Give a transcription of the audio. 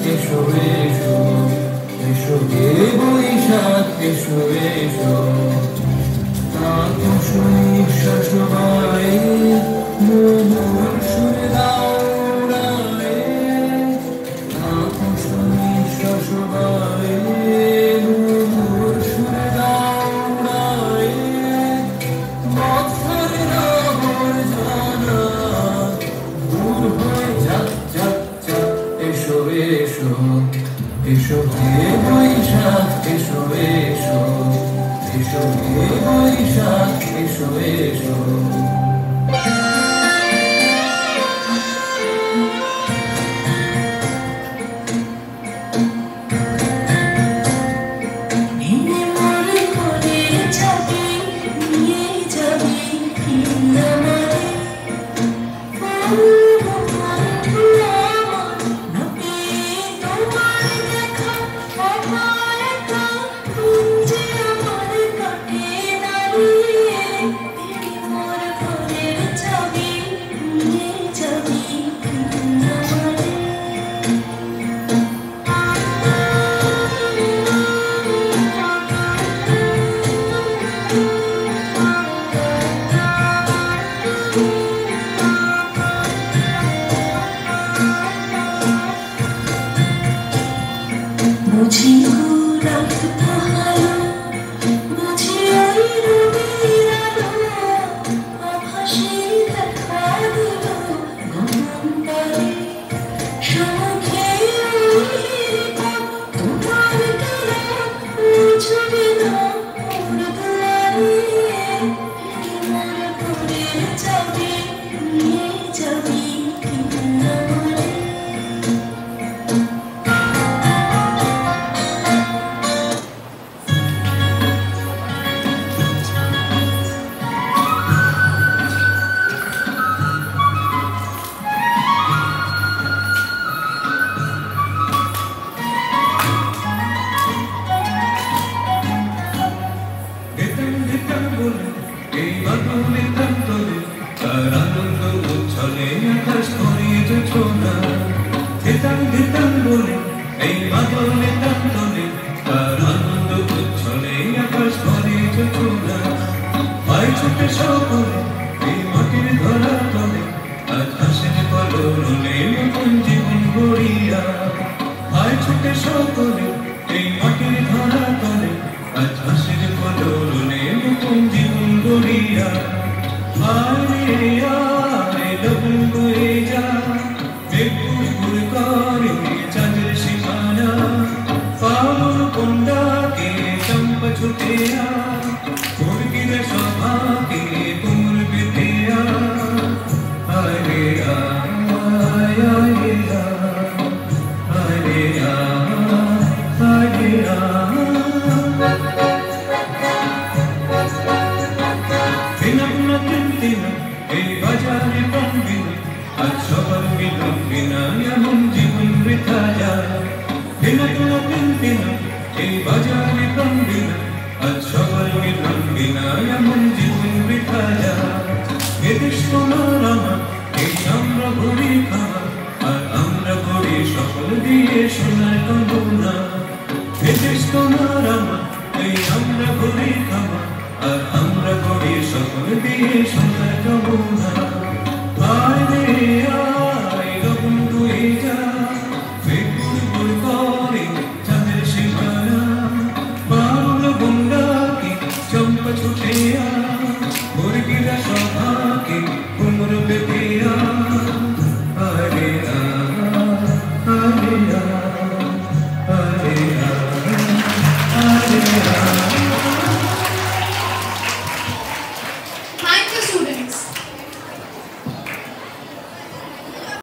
এসো এসো এসো হে বৈশাখ এসো এসো তাকে নিঃশ্বাস বাড়ে মধুর সুরে দাও উড়ায়ে তাকে নিঃশ্বাস বাড়ে মধুর সুরে দাও উড়ায়ে বছরের আবর্জনা দূর হয়ে যাক যাক যাক এসো এসো এসো হে বৈশাখ এসো এসো এসো হে বৈশাখ এসো এসো বুঝি রাত পোহালো বুঝি ওই রবির আলো আভাসে দেখা দিল গোপন তারে সম্মুখে তোমার গেলা ছবি না ওর দুয়ারে মোর ভোরের চাবি নিয়ে যাবি কিনা এই বাদলের প্রান্তরে তার আনন্দ উচ্ছলে আকাশ ভরিয়ে ছোনা ধিতাং ধিতাং বলে এই বাদলের প্রান্তরে তার আনন্দ উচ্ছলে আকাশ ভরিয়ে ছোনা পায়ে ছুটে সকলে এই মাটির ধরা তলে আজ হাসের কলরলে নতুন জীবন গড়িয়া পায়ে ছুটে সকলে এই মাটির ধরা তলে আজ হাসের কলরলে নতুন জীবন গড়িয়া আরে আরে লবণ বয়ে যা বেকুর কুর করে চাঁদের সীমানা পাবন কন্ডাকে চম্পা ছুটেয়া মুরগির সভাকে তুমুর বেঁধেয়া আরে আয় আরে আরে এই বাজারে কমবিনা আজ সবার মিলন বিনা এমন জীবন বৃথা যায় বিনা কোনো কিনা এই বাজারে কমবিনা আজ সবার মিলন বিনা এমন জীবন বৃথা যায় এদেশ তোমার আমার এই আমরা ভরি খাওয়া আর আমরা ভরি সকল দিয়ে সোনার কামনা এদেশ তোমার আমার এই আমরা ভরি খাওয়া আর আমরা ভরি সকল দিয়ে সোনার কামনা